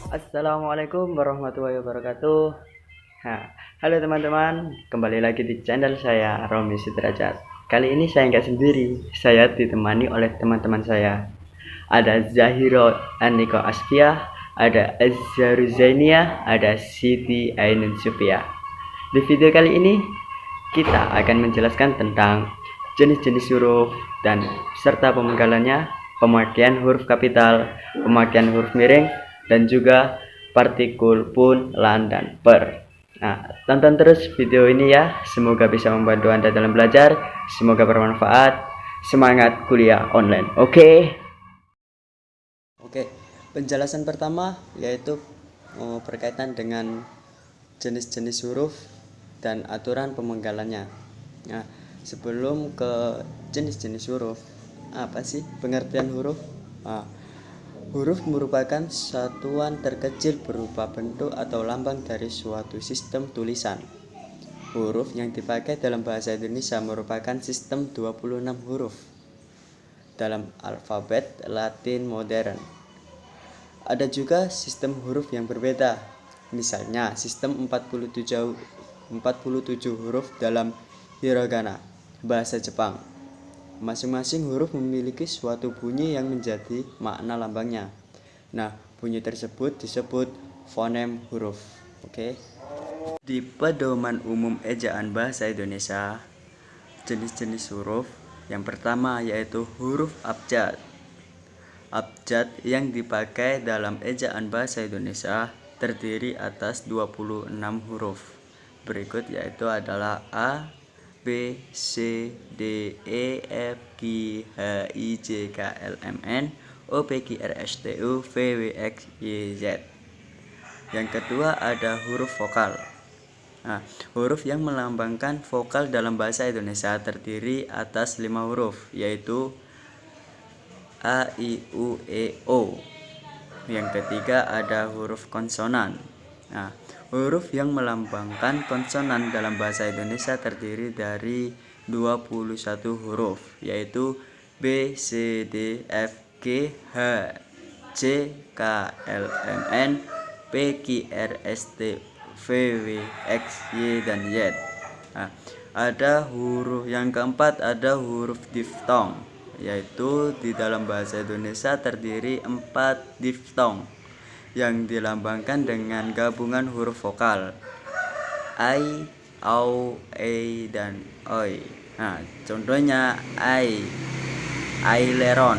Assalamualaikum warahmatullahi wabarakatuh. Halo teman-teman, kembali lagi di channel saya Romi Sudrajat. Kali ini saya nggak sendiri, saya ditemani oleh teman-teman saya. Ada Zahiro Aniko Asfia, ada Azharu Zainia, ada Siti Ainun Sufia. Di video kali ini kita akan menjelaskan tentang jenis-jenis huruf dan serta pemenggalannya, pemakaian huruf kapital, pemakaian huruf miring, dan juga partikul pun, lan, dan per. Nah, tonton terus video ini ya, semoga bisa membantu Anda dalam belajar, semoga bermanfaat. Semangat kuliah online. Oke, penjelasan pertama yaitu berkaitan dengan jenis-jenis huruf dan aturan pemenggalannya. Nah, sebelum ke jenis-jenis huruf, apa sih pengertian huruf? Huruf merupakan satuan terkecil berupa bentuk atau lambang dari suatu sistem tulisan. Huruf yang dipakai dalam bahasa Indonesia merupakan sistem 26 huruf dalam alfabet Latin modern. Ada juga sistem huruf yang berbeda, misalnya sistem 47 huruf dalam hiragana, bahasa Jepang. Masing-masing huruf memiliki suatu bunyi yang menjadi makna lambangnya. Nah, bunyi tersebut disebut fonem huruf. Di pedoman umum ejaan bahasa Indonesia, jenis-jenis huruf yang pertama yaitu huruf abjad. Abjad yang dipakai dalam ejaan bahasa Indonesia terdiri atas 26 huruf. Berikut yaitu adalah A, B, C, D, E, F, G, H, I, J, K, L, M, N, O, P, Q, R, S, T, U, V, W, X, Y, Z. Yang kedua ada huruf vokal. Nah, huruf yang melambangkan vokal dalam bahasa Indonesia terdiri atas 5 huruf, yaitu A, I, U, E, O. Yang ketiga ada huruf konsonan. Nah, huruf yang melambangkan konsonan dalam bahasa Indonesia terdiri dari 21 huruf, yaitu B, C, D, F, G, H, J, K, L, M, N, P, Q, R, S, T, V, W, X, Y, dan Z. Nah, ada huruf yang keempat ada huruf diftong, yaitu di dalam bahasa Indonesia terdiri 4 diftong yang dilambangkan dengan gabungan huruf vokal I, au, e, dan oi. Nah, contohnya aileron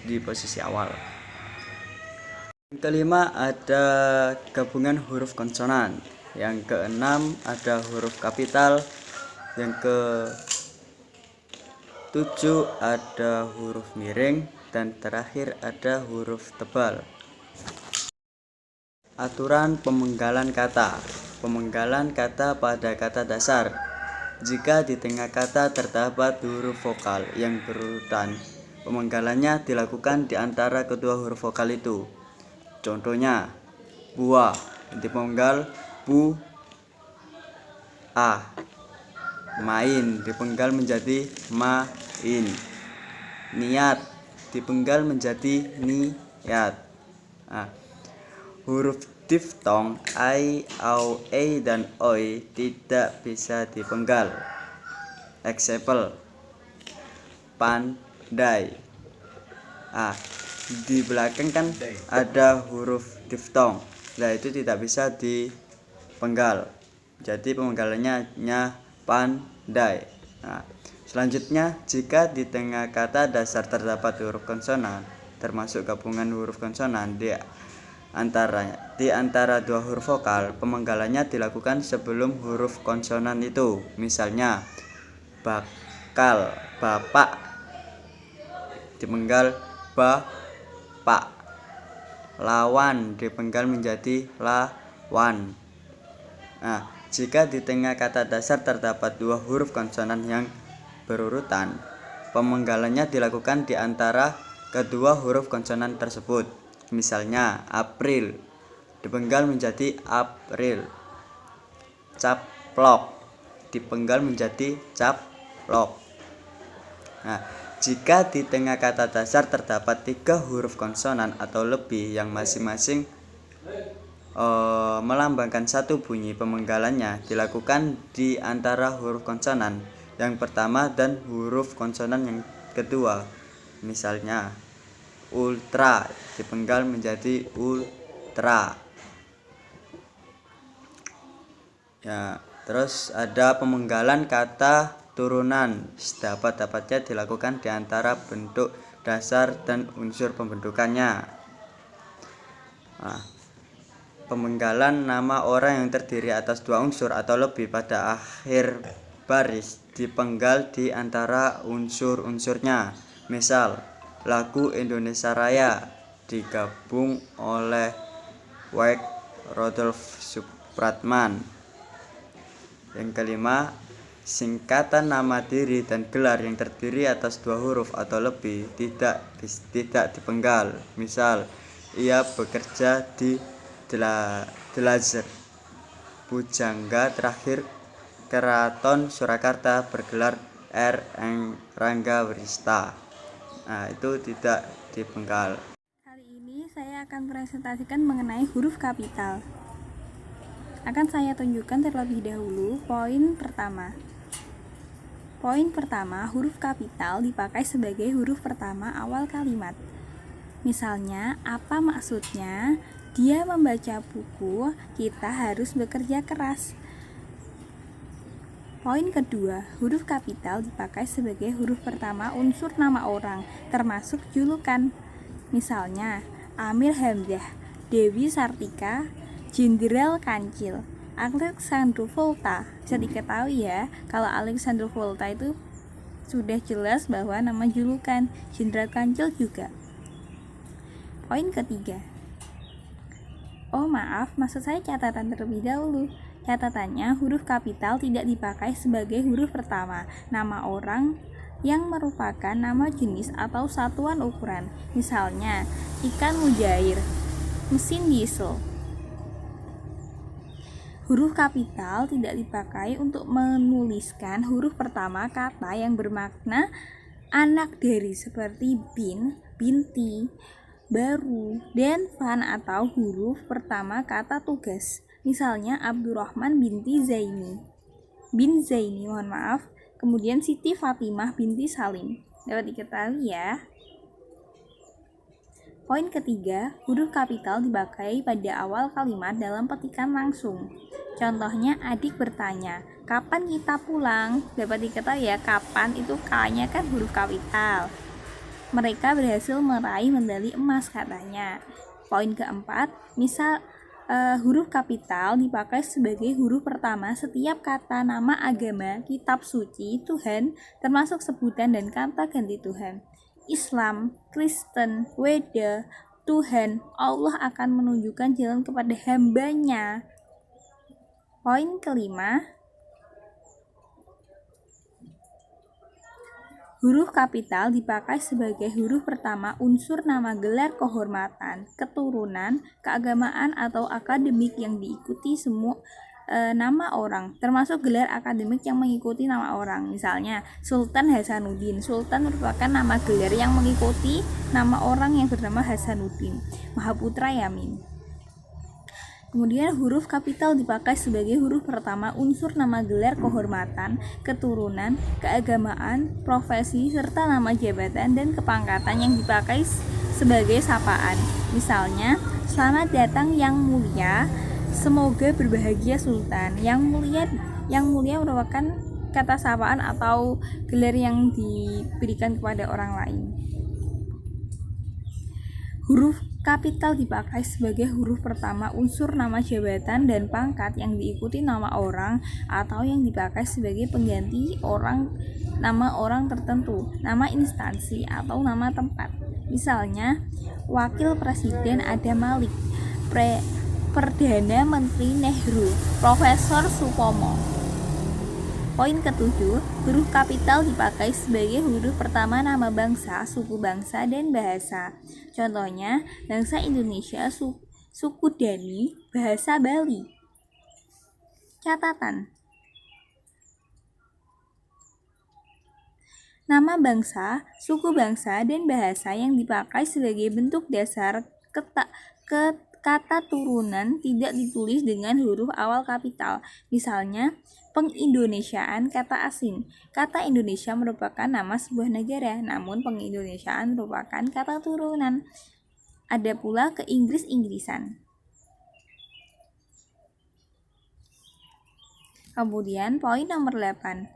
di posisi awal. Yang kelima ada gabungan huruf konsonan. Yang keenam ada huruf kapital. Yang ketujuh ada huruf miring, dan terakhir ada huruf tebal. Aturan pemenggalan kata. Pemenggalan kata pada kata dasar. Jika di tengah kata terdapat huruf vokal yang berurutan, pemenggalannya dilakukan di antara kedua huruf vokal itu. Contohnya, buah dipenggal bu, a. Main dipenggal menjadi main. Niat dipenggal menjadi niat. Nah, huruf diftong I, au, e, dan oi tidak bisa dipenggal. Example, pandai. Di belakang kan ada huruf diftong, nah itu tidak bisa dipenggal, jadi pemenggalannya pandai. Nah, selanjutnya, jika di tengah kata dasar terdapat huruf konsonan, termasuk gabungan huruf konsonan di antara dua huruf vokal, pemenggalannya dilakukan sebelum huruf konsonan itu. Misalnya, bakal, bapak dipenggal bapak. Lawan dipenggal menjadi lawan. Nah, jika di tengah kata dasar terdapat dua huruf konsonan yang berurutan, pemenggalannya dilakukan di antara kedua huruf konsonan tersebut. Misalnya, April dipenggal menjadi April. caplok, dipenggal menjadi caplok. Nah, jika di tengah kata dasar terdapat 3 huruf konsonan atau lebih yang masing-masing melambangkan satu bunyi, pemenggalannya dilakukan di antara huruf konsonan yang pertama dan huruf konsonan yang kedua. Misalnya ultra dipenggal menjadi ultra. Ya, terus ada pemenggalan kata turunan, sedapat-dapatnya dilakukan di antara bentuk dasar dan unsur pembentukannya. Nah, pemenggalan nama orang yang terdiri atas 2 unsur atau lebih pada akhir baris dipenggal di antara unsur-unsurnya. Misal, lagu Indonesia Raya digabung oleh Wyk Rodolf Supratman. Yang kelima, singkatan nama diri dan gelar yang terdiri atas 2 huruf atau lebih tidak dipenggal. Misal, ia bekerja di Delazer Pujangga Terakhir Keraton Surakarta bergelar R. Rangga Wirista. Nah, itu tidak dipenggal. Kali ini saya akan presentasikan mengenai huruf kapital. Akan saya tunjukkan terlebih dahulu poin pertama. Poin pertama, huruf kapital dipakai sebagai huruf pertama awal kalimat. Misalnya, apa maksudnya? Dia membaca buku, kita harus bekerja keras. Poin kedua, huruf kapital dipakai sebagai huruf pertama unsur nama orang, termasuk julukan. Misalnya, Amir Hamzah, Dewi Sartika, Jenderal Kancil, Alexander Volta. Bisa diketahui ya, kalau Alexander Volta itu sudah jelas bahwa nama julukan. Jenderal Kancil juga. Poin ketiga. Oh maaf, maksud saya catatan terlebih dahulu. Catatannya, huruf kapital tidak dipakai sebagai huruf pertama nama orang yang merupakan nama jenis atau satuan ukuran. Misalnya, ikan mujair, mesin diesel. Huruf kapital tidak dipakai untuk menuliskan huruf pertama kata yang bermakna anak dari seperti bin, binti, baru, dan fan atau huruf pertama kata tugas. Misalnya Abdurrahman bin Zaini, mohon maaf. Kemudian Siti Fatimah binti Salim. Dapat diketahui ya. Poin ketiga, huruf kapital dipakai pada awal kalimat dalam petikan langsung. Contohnya, adik bertanya, kapan kita pulang? Dapat diketahui ya, kapan itu K-nya kan huruf kapital. Mereka berhasil meraih medali emas katanya. Poin keempat, misal huruf kapital dipakai sebagai huruf pertama setiap kata nama agama, kitab suci, Tuhan, termasuk sebutan dan kata ganti Tuhan. Islam, Kristen, Weda, Tuhan, Allah akan menunjukkan jalan kepada hambanya. Poin kelima, huruf kapital dipakai sebagai huruf pertama unsur nama gelar kehormatan, keturunan, keagamaan atau akademik yang diikuti semua nama orang, termasuk gelar akademik yang mengikuti nama orang. Misalnya, Sultan Hasanuddin. Sultan merupakan nama gelar yang mengikuti nama orang yang bernama Hasanuddin. Mahaputra Yamin. Kemudian huruf kapital dipakai sebagai huruf pertama unsur nama gelar kehormatan, keturunan, keagamaan, profesi, serta nama jabatan dan kepangkatan yang dipakai sebagai sapaan. Misalnya, selamat datang yang mulia, semoga berbahagia Sultan. Yang mulia merupakan kata sapaan atau gelar yang diberikan kepada orang lain. Huruf kapital dipakai sebagai huruf pertama unsur nama jabatan dan pangkat yang diikuti nama orang atau yang dipakai sebagai pengganti nama orang tertentu, nama instansi atau nama tempat. Misalnya, Wakil Presiden Adam Malik, Perdana Menteri Nehru, Profesor Supomo. Poin ketujuh, huruf kapital dipakai sebagai huruf pertama nama bangsa, suku bangsa, dan bahasa. Contohnya, bangsa Indonesia, suku Dani, bahasa Bali. Catatan. Nama bangsa, suku bangsa, dan bahasa yang dipakai sebagai bentuk dasar kata turunan tidak ditulis dengan huruf awal kapital. Misalnya, pengindonesiaan kata asing. Kata Indonesia merupakan nama sebuah negara, namun pengindonesiaan merupakan kata turunan. Ada pula keinggris-inggrisan. Kemudian poin nomor 8.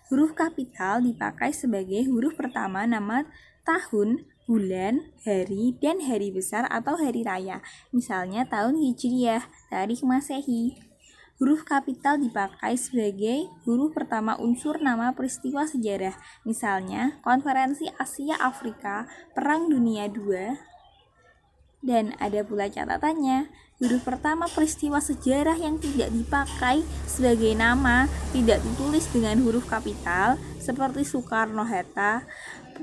Huruf kapital dipakai sebagai huruf pertama nama tahun, bulan, hari, dan hari besar atau hari raya. Misalnya tahun Hijriah, tarikh Masehi. Huruf kapital dipakai sebagai huruf pertama unsur nama peristiwa sejarah. Misalnya Konferensi Asia Afrika, Perang Dunia II. Dan ada pula catatannya, huruf pertama peristiwa sejarah yang tidak dipakai sebagai nama tidak ditulis dengan huruf kapital seperti Soekarno-Hatta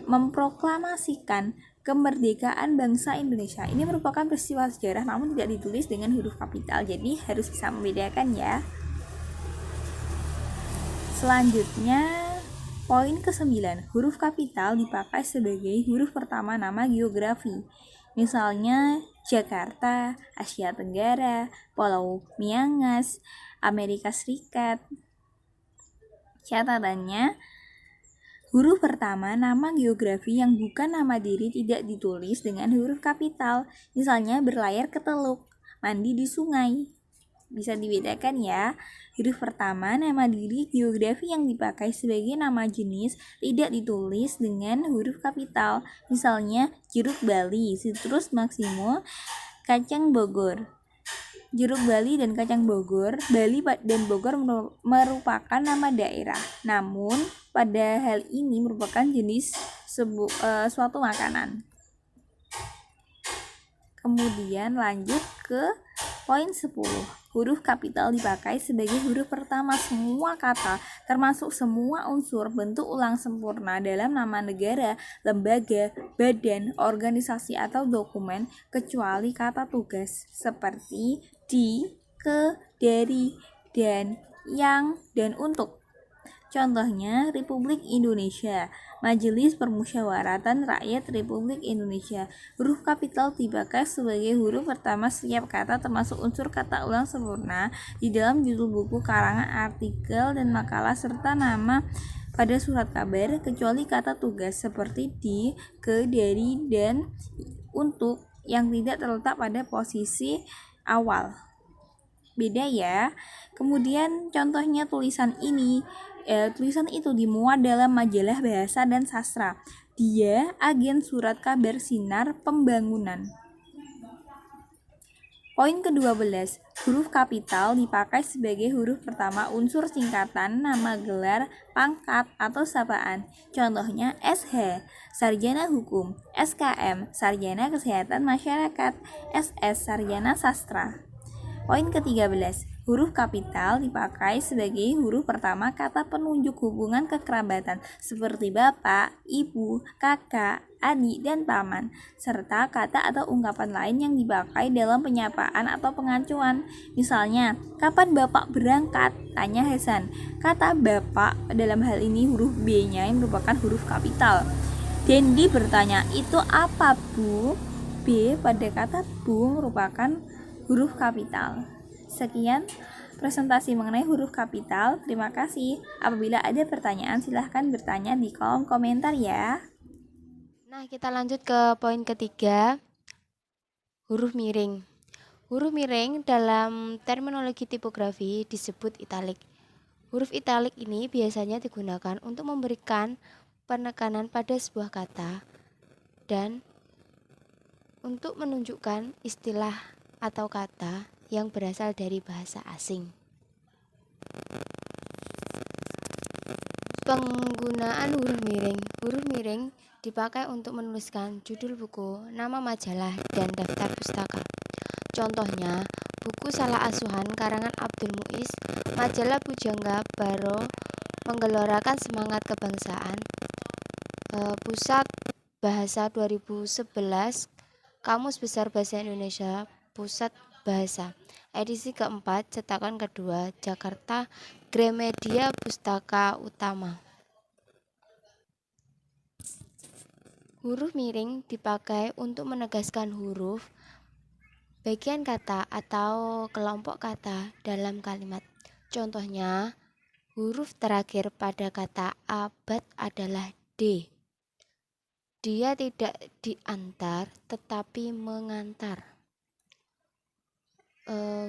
memproklamasikan kemerdekaan bangsa Indonesia. Ini merupakan peristiwa sejarah namun tidak ditulis dengan huruf kapital, jadi harus bisa membedakan ya. Selanjutnya poin ke-9, huruf kapital dipakai sebagai huruf pertama nama geografi. Misalnya Jakarta, Asia Tenggara, Pulau Miangas, Amerika Serikat. Catatannya, huruf pertama nama geografi yang bukan nama diri tidak ditulis dengan huruf kapital. Misalnya berlayar ke Teluk, mandi di sungai. Bisa dibedakan ya. Huruf pertama nama diri geografi yang dipakai sebagai nama jenis tidak ditulis dengan huruf kapital. Misalnya jeruk Bali, Citrus maximo, kacang Bogor. Jeruk Bali dan kacang Bogor, Bali dan Bogor merupakan nama daerah. Namun pada hal ini merupakan jenis suatu makanan. Kemudian lanjut ke poin 10. Huruf kapital dipakai sebagai huruf pertama semua kata, termasuk semua unsur bentuk ulang sempurna dalam nama negara, lembaga, badan, organisasi atau dokumen, kecuali kata tugas seperti di, ke, dari, dan, yang, dan untuk. Contohnya Republik Indonesia, Majelis Permusyawaratan Rakyat Republik Indonesia. Huruf kapital dipakai sebagai huruf pertama setiap kata termasuk unsur kata ulang sempurna di dalam judul buku, karangan, artikel, dan makalah serta nama pada surat kabar, kecuali kata tugas seperti di, ke, dari, dan untuk yang tidak terletak pada posisi awal. Beda ya. Kemudian contohnya tulisan itu dimuat dalam majalah Bahasa dan Sastra. Dia agen surat kabar Sinar Pembangunan. Poin ke-12, huruf kapital dipakai sebagai huruf pertama unsur singkatan nama gelar, pangkat, atau sapaan. Contohnya SH, Sarjana Hukum, SKM, Sarjana Kesehatan Masyarakat, SS, Sarjana Sastra. Poin ke-13, huruf kapital dipakai sebagai huruf pertama kata penunjuk hubungan kekerabatan seperti bapak, ibu, kakak, adik, dan paman, serta kata atau ungkapan lain yang dipakai dalam penyapaan atau pengacuan. Misalnya, kapan bapak berangkat? Tanya Hasan. Kata bapak dalam hal ini huruf B-nya yang merupakan huruf kapital. Dendi bertanya, itu apa bu? B pada kata bu merupakan huruf kapital. Sekian presentasi mengenai huruf kapital. Terima kasih. Apabila ada pertanyaan silahkan bertanya di kolom komentar ya. Nah, kita lanjut ke poin ketiga, huruf miring. Huruf miring dalam terminologi tipografi disebut italik. Huruf italik ini biasanya digunakan untuk memberikan penekanan pada sebuah kata dan untuk menunjukkan istilah atau kata yang berasal dari bahasa asing. Penggunaan huruf miring. Huruf miring dipakai untuk menuliskan judul buku, nama majalah, dan daftar pustaka. Contohnya, buku Salah Asuhan karangan Abdul Muiz, majalah Pujangga Baro menggelorakan semangat kebangsaan, Pusat Bahasa 2011, Kamus Besar Bahasa Indonesia, Pusat Bahasa. edisi keempat, cetakan kedua, Jakarta, Gramedia Pustaka Utama. Huruf miring dipakai untuk menegaskan huruf, bagian kata atau kelompok kata dalam kalimat. Contohnya, huruf terakhir pada kata abad adalah D. Dia tidak diantar tetapi mengantar.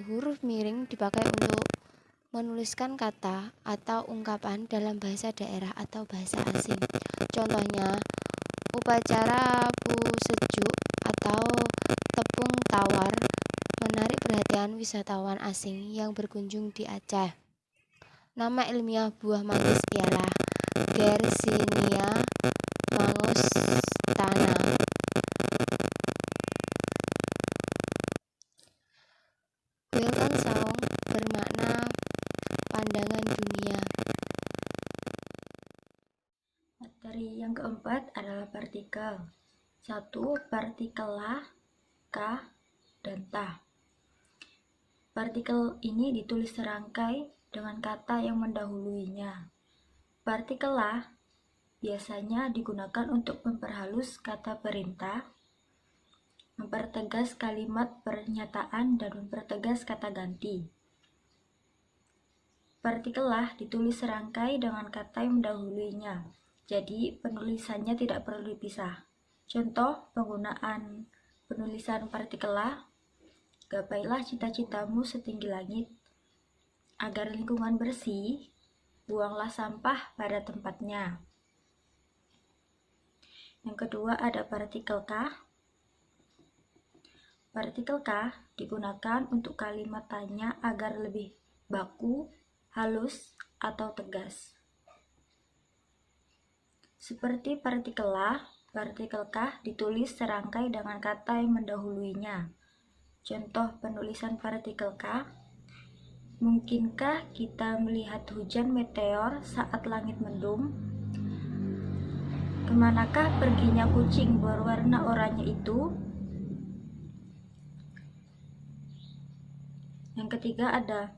Huruf miring dipakai untuk menuliskan kata atau ungkapan dalam bahasa daerah atau bahasa asing. Contohnya, upacara pu sejuk atau tepung tawar menarik perhatian wisatawan asing yang berkunjung di Aceh. Nama ilmiah buah manggis ialah Garcinia mangostana. Weltan Saung bermakna pandangan dunia. Materi yang keempat adalah partikel. 1. Partikel la, ka, dan ta. Partikel ini ditulis serangkai dengan kata yang mendahuluinya. Partikel la biasanya digunakan untuk memperhalus kata perintah, mempertegas kalimat pernyataan, dan mempertegas kata ganti. Partikel la ditulis serangkai dengan kata yang mendahuluinya, jadi penulisannya tidak perlu dipisah. Contoh penggunaan penulisan partikel la: gapailah cita-citamu setinggi langit. Agar lingkungan bersih, buanglah sampah pada tempatnya. Yang kedua ada partikel ka. Partikel ka digunakan untuk kalimat tanya agar lebih baku, halus, atau tegas. Seperti partikel la, partikel ka ditulis serangkai dengan kata yang mendahuluinya. Contoh penulisan partikel ka: mungkinkah kita melihat hujan meteor saat langit mendung? Kemanakah perginya kucing berwarna oranye itu? Yang ketiga ada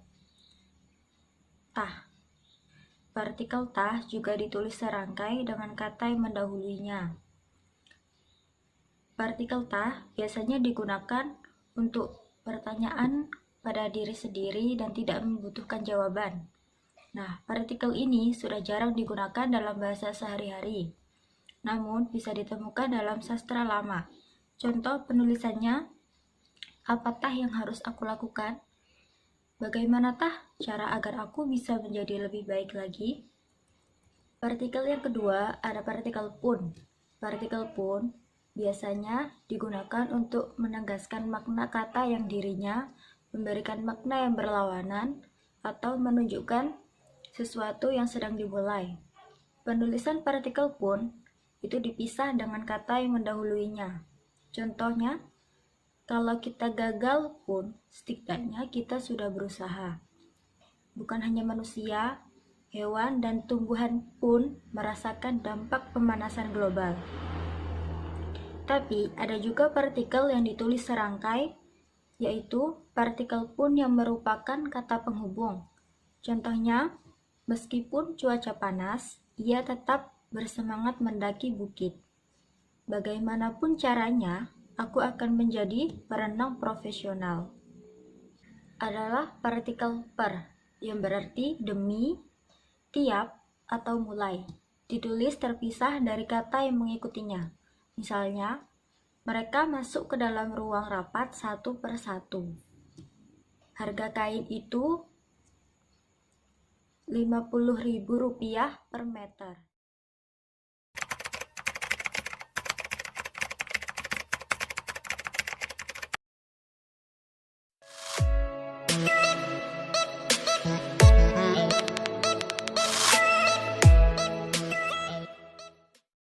tah. Partikel tah juga ditulis serangkai dengan kata yang mendahuluinya. Partikel tah biasanya digunakan untuk pertanyaan pada diri sendiri dan tidak membutuhkan jawaban. Nah, partikel ini sudah jarang digunakan dalam bahasa sehari-hari, namun bisa ditemukan dalam sastra lama. Contoh penulisannya: apa tah yang harus aku lakukan? Bagaimana tah cara agar aku bisa menjadi lebih baik lagi? Partikel yang kedua ada partikel pun. Partikel pun biasanya digunakan untuk menegaskan makna kata yang dirinya, memberikan makna yang berlawanan, atau menunjukkan sesuatu yang sedang dimulai. Penulisan partikel pun itu dipisah dengan kata yang mendahuluinya. Contohnya, kalau kita gagal pun, setidaknya kita sudah berusaha. Bukan hanya manusia, hewan dan tumbuhan pun merasakan dampak pemanasan global. Tapi ada juga partikel yang ditulis serangkai, yaitu partikel pun yang merupakan kata penghubung. Contohnya, meskipun cuaca panas, ia tetap bersemangat mendaki bukit. Bagaimanapun caranya, aku akan menjadi perenang profesional. Adalah partikel per, yang berarti demi, tiap, atau mulai. Ditulis terpisah dari kata yang mengikutinya. Misalnya, mereka masuk ke dalam ruang rapat satu per satu. Harga kain itu Rp50.000 per meter.